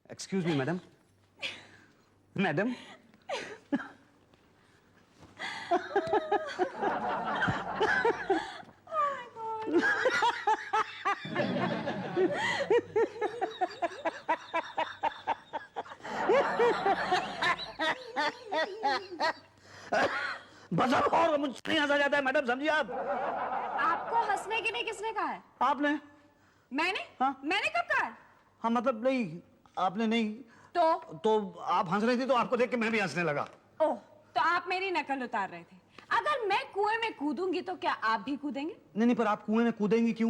Excuse me madam, madam. बस अब और मुझसे नहीं हंसा जाता है मैडम, समझिए आप। आपको हंसने के लिए किसने कहा है? आपने। मैंने? हाँ? मैंने कब कहा है? हाँ मतलब नहीं, आपने नहीं। तो आप हंस रही थी तो आपको देख के मैं भी हंसने लगा। ओह, तो आप मेरी नकल उतार रहे थे। अगर मैं कुएं में कूदूंगी तो क्या आप भी कूदेंगे? नहीं, पर आप कुएं में कूदेंगी क्यों?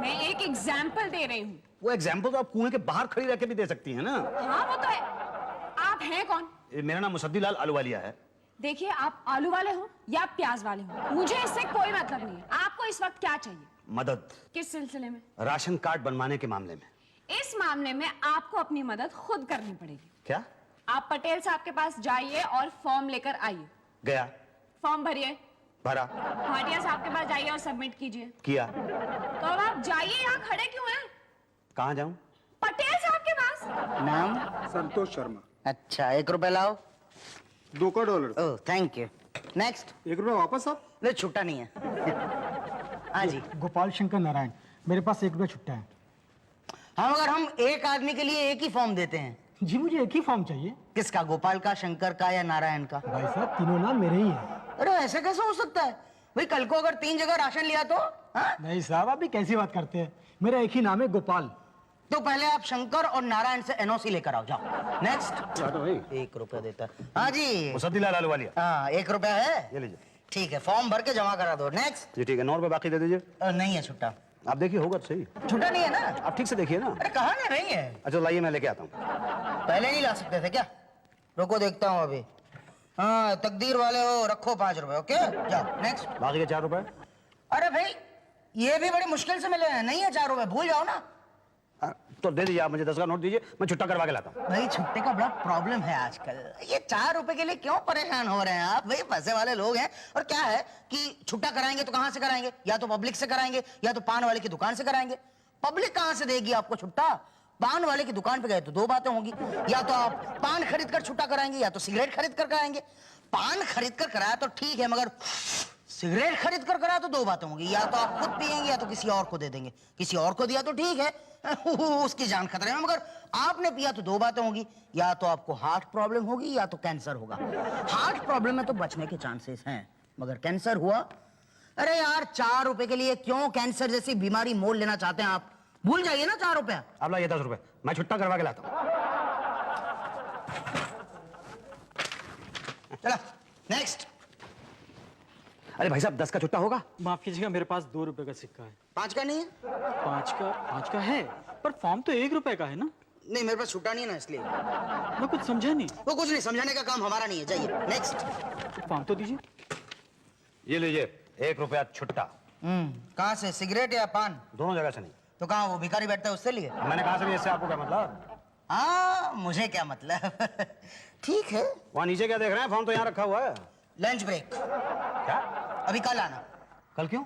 मैं एक एग्जाम्पल दे रही हूँ। वो एग्जाम्पल तो आप कुएं के बाहर खड़ी रह के भी दे सकती हैं ना। हाँ वो तो है। आप हैं कौन? मेरा नाम मुसद्दीलाल आलूवालिया है। देखिए, आप आलू वाले हो या प्याज वाले हो, मुझे इससे कोई मतलब नहीं है। आपको इस वक्त क्या चाहिए? मदद। किस सिलसिले में? राशन कार्ड बनवाने के मामले में। इस मामले में आपको अपनी मदद खुद करनी पड़ेगी। क्या? आप पटेल साहब के पास जाइए और फॉर्म लेकर आइए। गया। फॉर्म भरिए। भरा। भाटिया साहब के पास जाइए और सबमिट कीजिए। किया। तो अब आप जाइए, यहाँ खड़े क्यों हैं? कहाँ जाऊं? पटेल साहब के पास। नाम? संतोष शर्मा। अच्छा, 1 रुपया लाओ। $2 का। ओह, थैंक यू। नेक्स्ट। 1 रुपया वापस आप। नहीं, छुट्टा नहीं है। हाँ जी। गोपाल शंकर नारायण, मेरे पास 1 रुपया छुट्टा है। हाँ, मगर हम एक आदमी के लिए एक ही फॉर्म देते हैं। जी मुझे एक ही फॉर्म चाहिए। किसका? गोपाल का, शंकर का या नारायण का? भाई साहब तीनों नाम मेरे ही हैं। अरे ऐसे कैसे हो सकता है भाई? कल को अगर 3 जगह राशन लिया तो? हाँ? नहीं साहब, आप भी कैसी बात करते हैं? मेरा एक ही नाम है, गोपाल। तो पहले आप शंकर और नारायण से एनओसी लेकर आओ, जाओ। नेक्स्ट। भाई 1 रुपया देता है। हाँ जी। मुसद्दीलाल आलूवालिया। हाँ, 1 रुपया है। ये लीजिए। ठीक है, फॉर्म भर के जमा करा दो। नेक्स्ट। जी ठीक है, 9 रुपए बाकी दे दीजिए। नहीं है छुट्टा। आप देखिए होगा तो सही। छुट्टा नहीं है ना? आप ठीक से देखिए ना। अरे कहाँ ना, नहीं है। अच्छा लाइए, मैं लेके आता हूँ। पहले नहीं ला सकते थे क्या? रुको देखता हूँ अभी। हाँ, तकदीर वाले हो, रखो 5 रुपए। ओके, जाओ। नेक्स्ट। बाकी के 4 रुपए। अरे भाई, ये भी बड़ी मुश्किल से मिले हैं। नहीं है 4 रुपए, भूल जाओ ना। तो दे दीजिए, आप मुझे 10 का नोट दीजिए, मैं छुट्टा करवा के लाता हूँ। भाई छुट्टे का बड़ा प्रॉब्लम है आजकल। ये 4 रुपए के लिए क्यों परेशान हो रहे हैं आप? भाई पैसे वाले लोग हैं। और क्या है कि छुट्टा कराएंगे तो कहाँ से कराएंगे? या तो पब्लिक से कराएंगे या तो पान वाले की दुकान से कराएंगे। पब्लिक कहाँ से देगी आपको छुट्टा? पान वाले की दुकान पे गए तो 2 बातें होंगी। या तो आप पान खरीद कर छुट्टा कराएंगे या तो सिगरेट खरीद कर कराएंगे। पान खरीद कर कराया तो ठीक है, मगर सिगरेट खरीद कर कराया तो 2 बातें होंगी। या तो आप खुद पिएंगे या तो किसी और को दे देंगे। किसी और को दिया तो ठीक है, उसकी जान खतरे में, मगर आपने पिया तो 2 बातें होंगी। या तो आपको हार्ट प्रॉब्लम होगी या तो कैंसर होगा। हार्ट प्रॉब्लम में तो बचने के चांसेस हैं, मगर कैंसर हुआ? अरे यार, 4 रुपए के लिए क्यों कैंसर जैसी बीमारी मोल लेना चाहते हैं आप? भूल जाइए ना 4 रुपया। अब लाइए 10 रुपए, मैं छुट्टा करवा के लाता हूँ। चलो नेक्स्ट। अरे भाई साहब, 10 का छुट्टा होगा? माफ कीजिएगा, मेरे पास 2 रुपए का सिक्का है। 5 का नहीं है? 5 का है, पर फॉर्म तो 1 रुपए का है ना? नहीं, मेरे पास छुट्टा नहीं है ना, इसलिए। मैं कुछ समझा नहीं। वो कुछ नहीं, समझाने का काम हमारा नहीं है। जाइए नेक्स्ट। फॉर्म तो दीजिए। ये लीजिए, 1 रुपया छुट्टा। कहाँ से? सिगरेट या पान? दोनों जगह से नहीं। तो कहाँ वो भिखारी बैठता है, उससे लिए? मैंने कहा से भी, इससे आपको क्या मतलब? हाँ, मुझे क्या मतलब। ठीक है। वहाँ नीचे क्या देख रहे हैं? फॉर्म तो यहाँ रखा हुआ है। Lunch break. क्या? अभी कल आना। कल क्यों?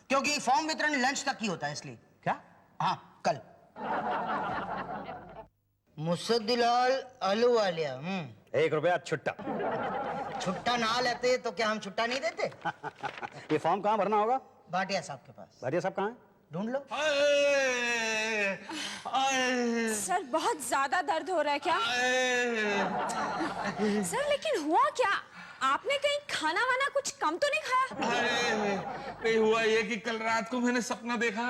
क्योंकि फॉर्म वितरण लंच तक ही होता है, इसलिए। क्या? हाँ, कल। मुसद्दीलाल आलूवालिया। 1 रुपया छुट्टा। छुट्टा ना लेते तो क्या हम छुट्टा नहीं देते? ये फॉर्म कहाँ भरना होगा? भाटिया साहब के पास। भाटिया साहब कहाँ हैं? ढूंढ लो। सर बहुत ज्यादा दर्द हो रहा है क्या? सर लेकिन हुआ क्या? आपने कहीं खाना वाना कुछ कम तो नहीं खाया? नहीं हुआ ये कि कल रात को मैंने सपना देखा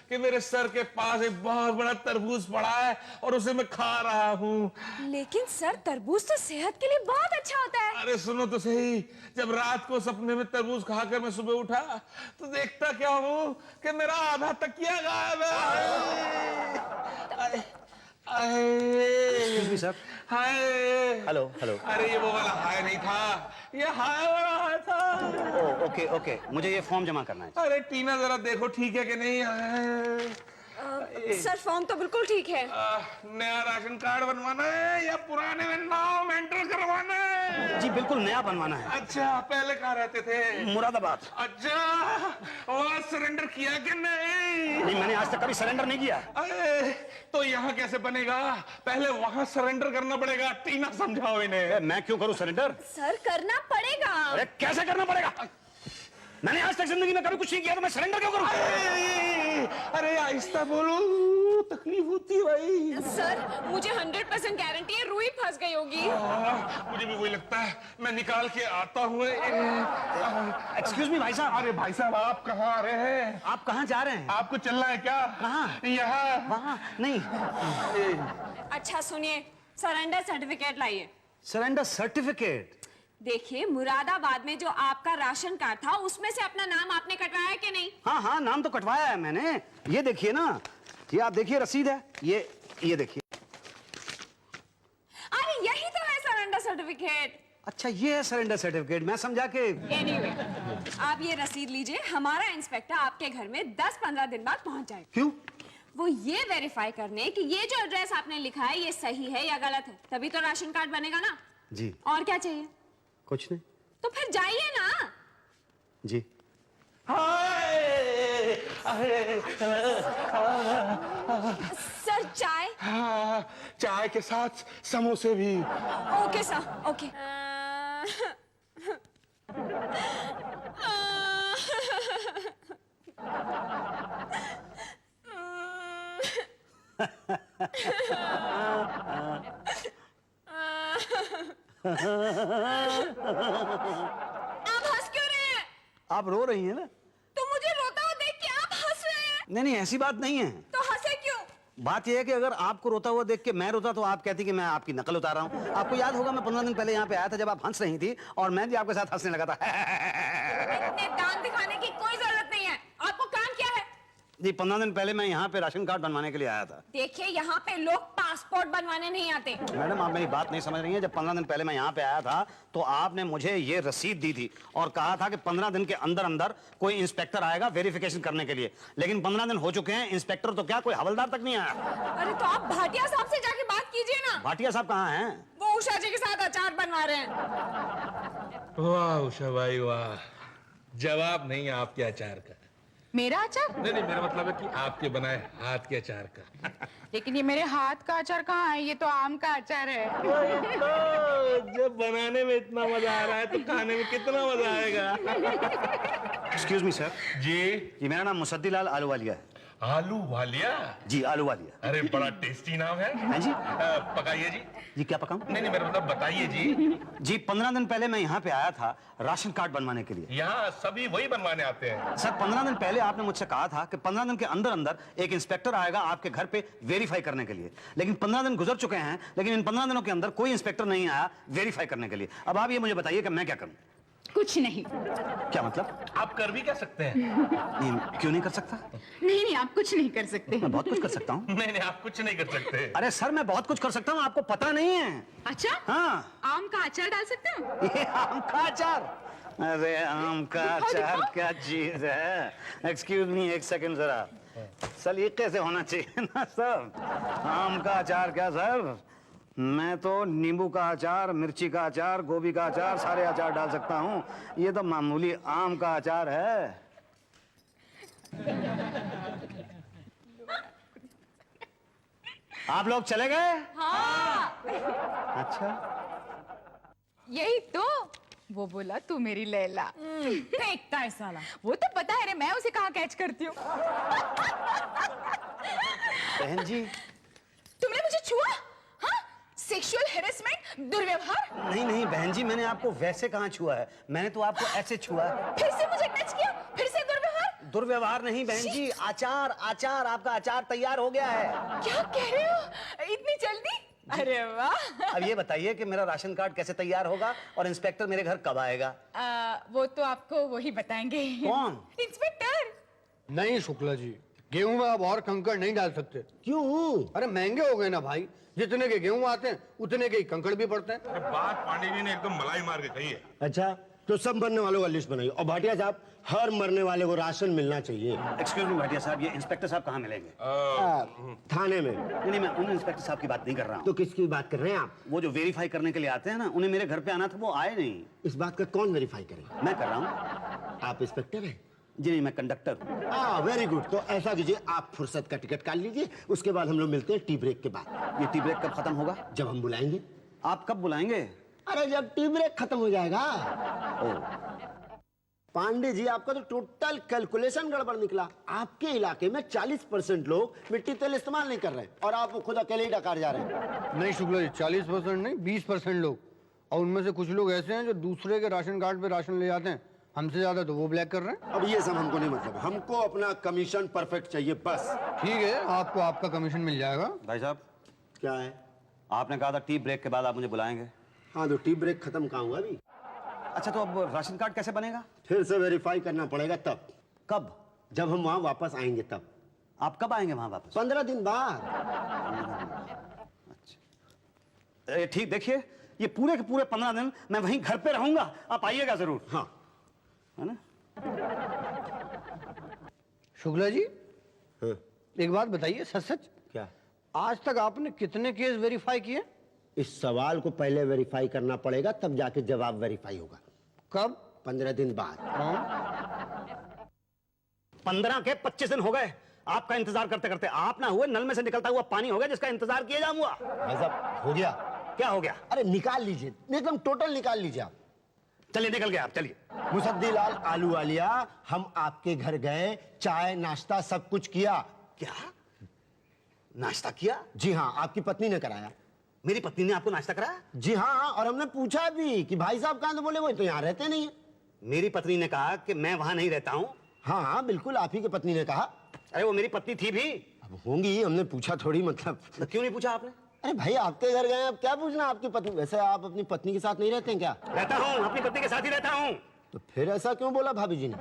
कि मेरे सर के पास एक बहुत बड़ा तरबूज पड़ा है और उसे मैं खा रहा हूँ। लेकिन सर, तरबूज तो सेहत के लिए बहुत अच्छा होता है। अरे सुनो तो सही, जब रात को सपने में तरबूज खाकर मैं सुबह उठा तो देखता क्या हूँ कि मेरा आधा तकिया गायब है। Excuse me, sir. Hi. Hello hello. अरे ये वो वाला हाय नहीं था, ये हाय वाला हाय था। ओह ओके ओके, मुझे ये फॉर्म जमा करना है। अरे टीना जरा देखो ठीक है कि नहीं। सर फॉर्म तो बिल्कुल ठीक है। नया राशन कार्ड बनवाना है या पुराने में नाम एंटर करवाना है? जी बिल्कुल नया बनवाना है। अच्छा, पहले कहाँ रहते थे? मुरादाबाद। अच्छा, वहाँ सरेंडर किया कि नहीं? नहीं, मैंने आज तक कभी सरेंडर नहीं किया। अरे तो यहाँ कैसे बनेगा? पहले वहाँ सरेंडर करना पड़ेगा। टीना समझाओ इन्हें। मैं क्यों करूं सरेंडर? सर करना पड़ेगा। अरे कैसे करना पड़ेगा? मैंने आज तक जिंदगी में कभी कुछ नहीं किया तो मैं सरेंडर क्यों करूं? अरे आहिस्ता बोलो, तकलीफ होती है भाई। सर मुझे 100% गारंटी है रूही फंस गई होगी। मुझे भी वही लगता है। मैं निकाल के आता हूँ। एक्सक्यूज मी भाई साहब। अरे भाई साहब, आप कहाँ आ रहे हैं? आप कहाँ जा रहे हैं? आपको चलना है क्या? कहाँ? यहाँ। वहाँ नहीं। अच्छा सुनिए, सरेंडर सर्टिफिकेट लाइए। Surrender certificate? देखिए, मुरादाबाद में जो आपका राशन कार्ड था उसमें से अपना नाम आपने कटवाया कि नहीं? हाँ हाँ, नाम तो कटवाया है मैंने। ये देखिए ना, ये आप देखिए रसीद है। ये देखिए। अरे यही तो है सरेंडर सर्टिफिकेट। अच्छा, ये है सरेंडर सर्टिफिकेट। मैं समझा के। एनीवे, आप ये रसीद लीजिए। हमारा इंस्पेक्टर आपके घर में 10-15 दिन बाद पहुंच जाएगा। क्यों? वो ये वेरीफाई करने कि ये जो एड्रेस आपने लिखा है ये सही है या गलत है, तभी तो राशन कार्ड बनेगा ना। जी। और क्या चाहिए? कुछ नहीं। तो फिर जाइए ना। जी। सर चाय? हाँ, चाय के साथ समोसे भी। Okay sir, okay. आप हंस क्यों रहे हैं? आप रो रही हैं ना? तो मुझे रोता हुआ देख के आप हंस रहे हैं? नहीं नहीं, ऐसी बात नहीं है। तो हंसे क्यों? बात यह है कि अगर आपको रोता हुआ देख के मैं रोता तो आप कहती कि मैं आपकी नकल उतार रहा हूँ। आपको याद होगा मैं 15 दिन पहले यहाँ पे आया था जब आप हंस रही थी और मैं भी आपके साथ हंसने लगा था। इतने दांत दिखाने की कोई जरूरत नहीं है। आपको काम क्या है? जी, 15 दिन पहले मैं यहाँ पे राशन कार्ड बनवाने के लिए आया था। देखिए, यहाँ पे लोग पासपोर्ट बनवाने नहीं आते। मैडम, आप मेरी बात नहीं समझ रही हैं। जब 15 दिन पहले मैं यहाँ पे आया था तो आपने मुझे ये रसीद दी थी और कहा था कि 15 दिन के अंदर अंदर कोई इंस्पेक्टर आएगा वेरिफिकेशन करने के लिए। लेकिन 15 दिन हो चुके हैं, इंस्पेक्टर तो क्या कोई हवलदार तक नहीं आया। अरे तो आप भाटिया साहब से जाके बात कीजिए ना। भाटिया साहब कहाँ हैं? वो उषा जी के साथ अचार बनवा रहे हैं। वाह उषा भाई वाह, जवाब नहीं आपके अचार का। मेरा अचार? नहीं नहीं, मेरा मतलब है कि आपके बनाए हाथ के अचार का। लेकिन ये मेरे हाथ का अचार कहाँ है? ये तो आम का अचार है। तो जब बनाने में इतना मजा आ रहा है तो खाने में कितना मजा आएगा। Excuse me sir. जी मेरा नाम मुसद्दीलाल आलूवालिया है। आलू वालिया? जी, आलूवालिया। अरे बड़ा टेस्टी नाम है। हैं जी? पकाइए जी। जी, क्या पकाऊं? नहीं नहीं, मेरा मतलब बताइए जी। जी, 15 दिन पहले मैं यहाँ पे आया था राशन कार्ड बनवाने के लिए। यहाँ सभी वही बनवाने आते हैं। सर, 15 दिन पहले आपने मुझसे कहा था कि 15 दिन के अंदर अंदर एक इंस्पेक्टर आएगा आपके घर पे वेरीफाई करने के लिए। लेकिन 15 दिन गुजर चुके हैं, लेकिन इन 15 दिनों के अंदर कोई इंस्पेक्टर नहीं आया वेरीफाई करने के लिए। अब आप ये मुझे बताइए कि मैं क्या करूं? कुछ नहीं। क्या मतलब? आप कर भी क्या सकते हैं? नहीं, क्यों नहीं कर सकता? नहीं, आप कुछ नहीं कर सकते। मैं बहुत कुछ कर सकता हूँ। नहीं नहीं, आप कुछ नहीं कर सकते। अरे सर, मैं बहुत कुछ कर सकता हूँ, आपको पता नहीं है। अच्छा? हाँ। आम का अचार डाल सकते हो? ये आम का अचार? अरे आम का अचार क्या चीज है? एक्सक्यूज मी, एक सेकंड जरा। सलीके से होना चाहिए ना सब। आम का अचार क्या सर? मैं तो नींबू का अचार, मिर्ची का अचार, गोभी का अचार, सारे अचार डाल सकता हूँ। ये तो मामूली आम का अचार है। आप लोग चले गए? हाँ। अच्छा। यही तो। वो बोला तू मेरी लैला। फेंकता है साला। वो तो पता है रे, मैं उसे कहाँ कैच करती हूँ। बहन जी। तुमने मुझे छुआ? हाँ? सेक्सुअल हैरेसमेंट, दुर्व्यवहार? नहीं नहीं बहन जी, मैंने आपको वैसे कहाँ छुआ है? मैंने तो आपको ऐसे छुआ है। फिर से मुझे टच किया? फिर से दुर्व्यवहार? दुर्व्यवहार नहीं बहन जी, आचार आचार। आपका अचार तैयार हो गया है। क्या कह रहे हो? इतनी जल्दी? अरे वाह। अब ये बताइए कि मेरा राशन कार्ड कैसे तैयार होगा और इंस्पेक्टर मेरे घर कब आएगा? वो तो आपको वही बताएंगे। कौन? इंस्पेक्टर। नहीं शुक्ला जी, गेहूं में अब और कंकड़ नहीं डाल सकते। क्यों? अरे महंगे हो गए ना भाई। जितने के गेहूं आते हैं उतने के ही कंकड़ भी पड़ते हैं। बात पांडे जी ने एकदम मलाई मार के कही है। अच्छा, तो सब मरने वालों का लिस्ट बनाइए। और भाटिया साहब, हर मरने वाले को राशन मिलना चाहिए। एक्सक्यूज मी भाटिया साहब, ये इंस्पेक्टर साहब कहाँ मिलेंगे? थाने में। नहीं, मैं उन इंस्पेक्टर साहब की बात नहीं कर रहा हूँ। तो किसकी बात कर रहे हैं आप? वो जो वेरीफाई करने के लिए आते हैं ना, उन्हें मेरे घर पे आना था, वो आए नहीं। इस बात का कौन वेरीफाई करेगा? मैं कर रहा हूँ। आप इंस्पेक्टर हैं? जी नहीं, मैं कंडक्टर हूँ। Very good. तो ऐसा कीजिए, आप फुर्सत का टिकट काट लीजिए, उसके बाद हम लोग मिलते हैं टी ब्रेक के बाद। ये टी ब्रेक कब खत्म होगा? जब हम बुलाएंगे। आप कब बुलाएंगे? अरे जब टी ब्रेक खत्म हो जाएगा। ओ, पांडे जी, आपका तो टोटल कैलकुलेशन गड़बड़ निकला। आपके इलाके में 40% लोग मिट्टी तेल इस्तेमाल नहीं कर रहे हैं और आप खुद अकेले ही डकार जा रहे हैं। नहीं शुक्ला जी, 40% नहीं 20% लोग, और उनमें से कुछ लोग ऐसे हैं जो दूसरे के राशन कार्ड पे राशन ले जाते हैं, हमसे ज्यादा तो वो ब्लैक कर रहे हैं। अब ये सब हमको नहीं मतलब, हमको अपना कमीशन परफेक्ट चाहिए बस। ठीक है, आपको आपका कमीशन मिल जाएगा। भाई साहब, क्या है? आपने कहा था टी ब्रेक के बाद आप मुझे बुलाएंगे। हाँ, तो टी ब्रेक खत्म कहाँ हुआ अभी? अच्छा, तो अब राशन कार्ड कैसे बनेगा? फिर से वेरीफाई करना पड़ेगा। तब? कब? जब हम वहां वापस आएंगे तब। आप कब आएंगे वहां वापस? 15 दिन बाद। ठीक, देखिए, ये पूरे के पूरे 15 दिन मैं वहीं घर पे रहूंगा, आप आइएगा जरूर। हाँ, है ना? शुक्ला जी, हाँ। एक बात बताइए, सच सच, क्या? आज तक आपने कितने केस वेरीफाई किए? इस सवाल को पहले वेरीफाई करना पड़ेगा, तब जाके जवाब वेरीफाई होगा। कब? 15 दिन बाद। 15 के 25 दिन हो गए आपका इंतजार करते करते। आप ना हुए, नल में से निकलता हुआ पानी हो गया जिसका इंतजार किया जाऊंगा। भाई साहब, हो गया। क्या हो गया? अरे निकाल लीजिए, एकदम टोटल निकाल लीजिए आप। चलिए, निकल गया आप, चलिए। मुसद्दीलाल आलू वालिया, हम आपके घर गए, चाय नाश्ता सब कुछ किया। क्या नाश्ता किया? जी हाँ, आपकी पत्नी ने कराया। मेरी पत्नी ने आपको नाश्ता कराया? जी हाँ, और हमने पूछा भी कि भाई साहब कहाँ? तो बोले वो तो यहाँ रहते नहीं है। मेरी पत्नी ने कहा कि मैं वहां नहीं रहता हूँ। हाँ हाँ, बिल्कुल आप ही की पत्नी ने कहा। अरे वो मेरी पत्नी थी भी। अब होंगी, हमने पूछा थोड़ी, मतलब। तो क्यों नहीं पूछा आपने? अरे भाई, आपके घर गए, अब क्या पूछना आपकी पत्नी? वैसे आप अपनी पत्नी के साथ नहीं रहते हैं क्या? रहता हूँ, अपनी पत्नी के साथ ही रहता हूँ। तो फिर ऐसा क्यों बोला भाभी जी ने?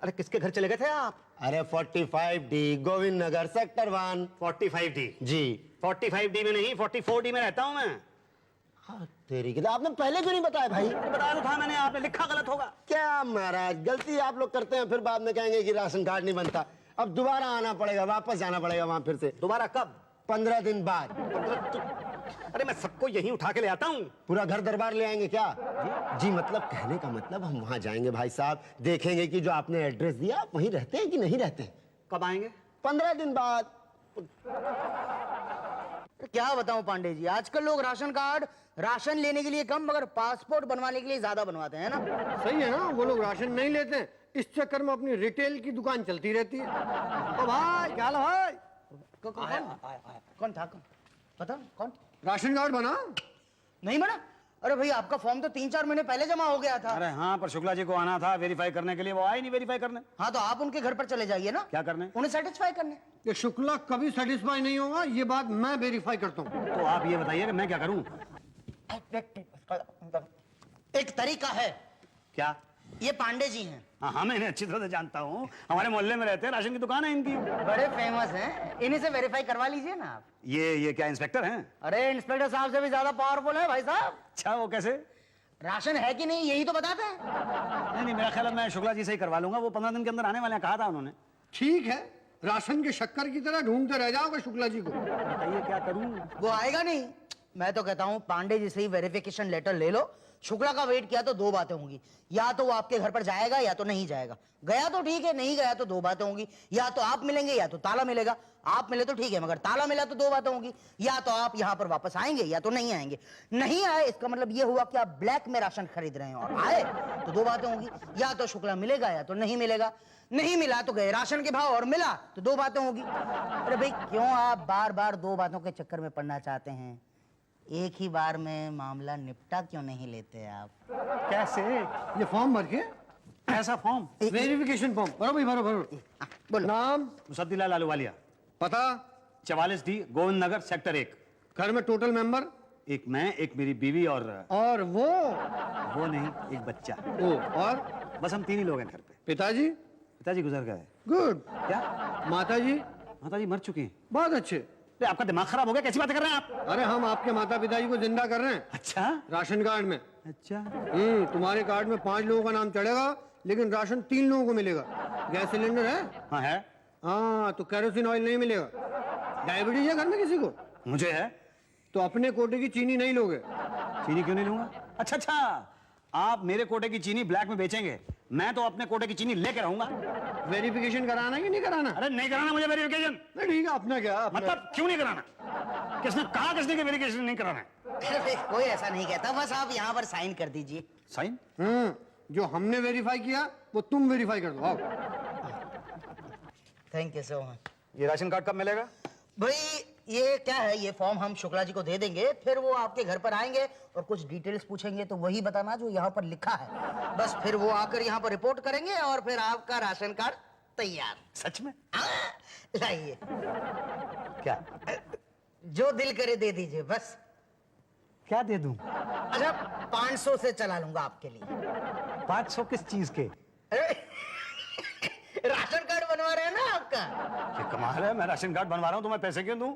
अरे किसके घर चले गए थे आप? अरे 45D Govind Nagar sector 1। 45D? जी। 45D में नहीं, 44D में रहता हूँ मैं। हाँ, तेरी किताब आपने पहले क्यों नहीं बताया भाई? बताया तो था मैंने, आपने लिखा गलत होगा। क्या महाराज, गलती आप लोग करते हैं, फिर बाद में कहेंगे कि राशन कार्ड नहीं बनता। अब दोबारा आना पड़ेगा, वापस जाना पड़ेगा वहां फिर से। दोबारा कब? 15 दिन बाद। अरे मैं सबको यहीं उठा के ले आता हूँ। पूरा घर दरबार ले आएंगे क्या? जी, मतलब कहने का मतलब हम वहां जाएंगे भाई साहब, देखेंगे कि जो आपने एड्रेस दिया वहीं रहते हैं कि नहीं रहते हैं। कब आएंगे? 15 दिन बाद। क्या बताऊं पांडे जी, आजकल लोग राशन कार्ड राशन लेने के लिए कम मगर पासपोर्ट बनवाने के लिए ज्यादा बनवाते हैं ना। सही है ना, वो लोग राशन नहीं लेते हैं, इस चक्कर में अपनी रिटेल की दुकान चलती रहती है। ओ भाई, क्या हाल है भाई? कौन था? कौन पता? कौन? राशन कार्ड बना? नहीं बना? अरे भाई, आपका फॉर्म तो 3-4 महीने पहले जमा हो गया था। अरे हाँ, पर शुक्ला जी को आना था वेरीफाई करने के लिए, वो आए नहीं वेरीफाई करने। हाँ, तो आप उनके घर पर चले जाइए ना। क्या करने? उन्हें सेटिस्फाई करने। ये शुक्ला कभी सेटिस्फाई नहीं होगा, ये बात मैं वेरीफाई करता हूँ। तो आप ये बताइए कि मैं क्या करूं? एक तरीका है। क्या? ये पांडे जी हैं। हाँ, मैं इन्हें अच्छी तरह से जानता हूँ, हमारे मोहल्ले में रहते हैं, राशन की दुकान है इनकी। बड़े फेमस हैं, इन्हीं से वेरीफाई करवा लीजिए ना आप। ये क्या इंस्पेक्टर हैं? अरे इंस्पेक्टर साहब से भी ज्यादा पावरफुल है भाई साहब। अच्छा, वो कैसे? राशन है कि नहीं यही तो बताते हैं। नहीं, मेरा ख्याल है मैं शुक्ला जी से ही करवा लूंगा, वो 15 दिन के अंदर आने वाले हैं, कहा था उन्होंने। ठीक है, राशन के शक्कर की तरह ढूंढते रह जाओगे शुक्ला जी को। बताइए क्या करूं? वो आएगा नहीं। मैं तो कहता हूँ पांडे जी से ही वेरिफिकेशन लेटर ले लो। शुक्ला का वेट किया तो 2 बातें होंगी, या तो वो आपके घर पर जाएगा या तो नहीं जाएगा। गया तो ठीक है, नहीं गया तो 2 बातें होंगी, या तो आप मिलेंगे या तो ताला मिलेगा। आप मिले तो ठीक है, मगर ताला मिला तो 2 बातें होंगी, या तो आप यहाँ पर वापस आएंगे या तो नहीं आएंगे। नहीं आए इसका मतलब ये हुआ कि आप ब्लैक में राशन खरीद रहे हैं, और आए तो 2 बातें होंगी, या तो शुक्ला मिलेगा या तो नहीं मिलेगा। नहीं मिला तो गए राशन के भाव, और मिला तो 2 बातें होगी। अरे भाई, क्यों आप बार बार 2 बातों के चक्कर में पड़ना चाहते हैं? एक ही बार में मामला निपटा क्यों नहीं लेते आप? कैसे? ये फॉर्म भर के, ऐसा फॉर्म? वेरिफिकेशन फॉर्म भरो भाई, भरो भरो। बोलो। नाम? मुसद्दीलाल आलूवालिया। पता? 44D Govind Nagar sector 1। घर में टोटल मेंबर? एक मैं, एक मेरी बीवी और वो नहीं, एक बच्चा। ओ, और? बस हम 3 ही लोग हैं घर पे। पिताजी? पिताजी गुजर गए। गुड। क्या? माताजी? माताजी मर चुकी हैं। बहुत अच्छे। आपका दिमाग खराब हो गया, कैसी बातें कर रहे हैं आप? अरे हम आपके माता पिताजी को जिंदा कर रहे हैं अच्छा, राशन कार्ड में। अच्छा, तुम्हारे कार्ड में 5 लोगों का नाम चढ़ेगा, लेकिन राशन 3 लोगों को मिलेगा। गैस सिलेंडर है? हाँ है। हाँ, तो केरोसिन ऑयल नहीं मिलेगा। डायबिटीज है घर में किसी को? मुझे है। तो अपने कोटे की चीनी नहीं लोगे। चीनी क्यों नहीं लूंगा? अच्छा अच्छा, आप मेरे कोटे की चीनी ब्लैक में बेचेंगे, मैं तो अपने कोटे की चीनी लेके रहूंगा। वेरिफिकेशन कराना है कि नहीं कराना? अरे नहीं कराना मुझे वेरिफिकेशन। नहीं, ठीक है, अपना क्या मतलब क्यों नहीं कराना? किसने कहा किसने कि वेरिफिकेशन नहीं कराना है? अरे भाई, कोई ऐसा नहीं कहता, बस आप यहाँ पर साइन कर दीजिए। साइन? जो हमने वेरीफाई किया वो तुम वेरीफाई कर दो। आओ। Thank you so much. ये राशन कार्ड कब मिलेगा? भाई ये क्या है, ये फॉर्म हम शुक्ला जी को दे देंगे, फिर वो आपके घर पर आएंगे और कुछ डिटेल्स पूछेंगे, तो वही बताना जो यहाँ पर लिखा है। बस फिर वो आकर यहाँ पर रिपोर्ट करेंगे और फिर आपका राशन कार्ड तैयार। सच में? हाँ, लाइए। क्या? जो दिल करे दे दीजिए बस। क्या दे दूं? अच्छा, 500 से चला लूंगा आपके लिए। 500 किस चीज के? राशन कार्ड बनवा रहे हैं ना आपका। ये कमाल है, मैं राशन कार्ड बनवा रहा हूँ तो मैं पैसे क्यों दूं?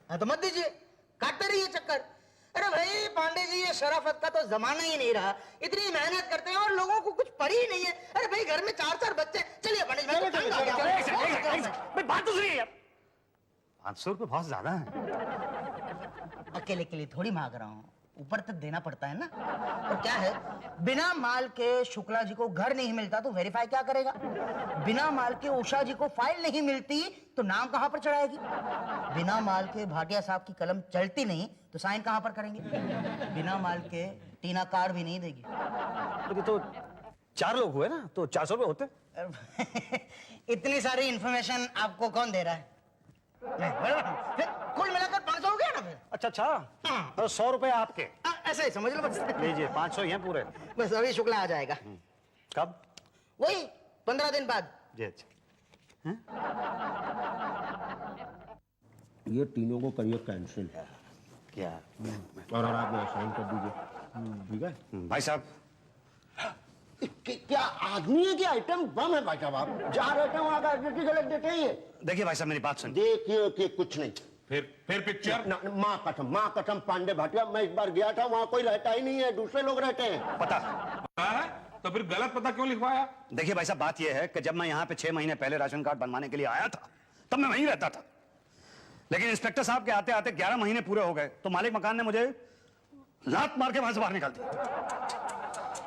हाँ तो मत दीजिए, काटते रहिए चक्कर। अरे भाई पांडे जी, ये शराफत का तो जमाना ही नहीं रहा। इतनी मेहनत करते हैं और लोगों को कुछ पड़ी ही नहीं है। अरे भाई घर में 4-4 बच्चे। चलिए पंडित जी, भाई बात तो सुनिए यार। 500 रुपये बहुत ज्यादा है। अकेले के लिए थोड़ी मांग रहा हूँ, ऊपर तक देना पड़ता है ना। और क्या है, बिना माल के शुक्ला जी को घर नहीं मिलता तो वेरीफाई क्या करेगा? बिना माल के उषा जी को फाइल नहीं मिलती तो नाम कहां पर चढ़ाएगी? बिना माल के भाटिया साहब की कलम चलती नहीं तो साइन कहां पर करेंगे? बिना माल के टीना कार्ड भी नहीं देगी। तो 4 लोग हुए ना, तो 400 रुपये होते। इतनी सारी इंफॉर्मेशन आपको कौन दे रहा है? फिर कुल मिलाकर 500 हो गया ना फिर। अच्छा अच्छा, तो 100 रुपये आपके। ऐसा ही समझ लो बस। लीजिए 500 ही हैं पूरे। बस अभी शुक्ला आ जाएगा। कब? वही 15 दिन बाद। जी अच्छा। ये तीनों को करिए कैंसिल। क्या? और आप साइन कर दीजिए, ठीक है? भाई साहब, क्या आदमी है कि आइटम बम है भाई साहब? आप जहाँ रहते हैं वहाँ का एड्रेस गलत देते हैं ये। देखिए भाई साहब मेरी बात सुन। देखिए कि कुछ नहीं। फिर पिक्चर। माँ कसम पांडे भाटिया, मैं इस बार गया था, वहाँ कोई रहता ही नहीं है, दूसरे लोग रहते हैं। पता है? तो फिर गलत पता क्यों लिखवाया? देखिए भाई साहब, बात यह है कि जब मैं यहाँ पे 6 महीने पहले राशन कार्ड बनवाने के लिए आया था तब मैं वहीं रहता था, लेकिन इंस्पेक्टर साहब के आते आते 11 महीने पूरे हो गए तो मालिक मकान ने मुझे लात मार के वहां से बाहर निकाल दिया।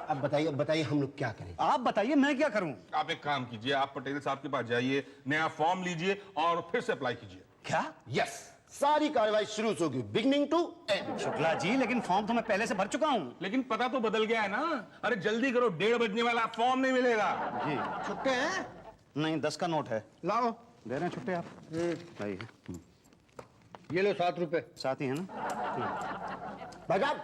अब बताइए बताइए हम लोग क्या करें? आप बताइए मैं क्या करूं? आप एक काम कीजिए, आप पटेल साहब के पास जाइए, नया फॉर्म लीजिए और फिर से अप्लाई कीजिए। क्या? यस, सारी कार्रवाई शुरू होगी, beginning to and. Shukla ji, लेकिन फॉर्म तो मैं पहले से भर चुका हूं। लेकिन पता तो बदल गया है ना। अरे जल्दी करो, 1:30 बजने वाला, फॉर्म नहीं मिलेगा। जी छुट्टे हैं? नहीं, 10 का नोट है। लाओ। दे रहे हैं छुट्टे आप? भाई ये लो 7 रुपए। साथ ही है ना? भाई साहब,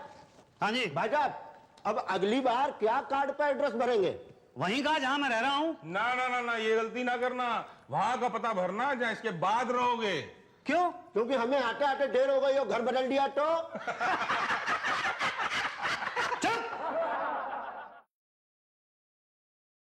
हाँ जी भाई साहब, अब अगली बार क्या कार्ड पर एड्रेस भरेंगे? वहीं कहा जहां मैं रह रहा हूं। ना ना ना ना, ये गलती ना करना। वहां का पता भरना जहां इसके बाद रहोगे। क्यों? क्योंकि हमें आते आते देर हो गई और घर बदल दिया तो।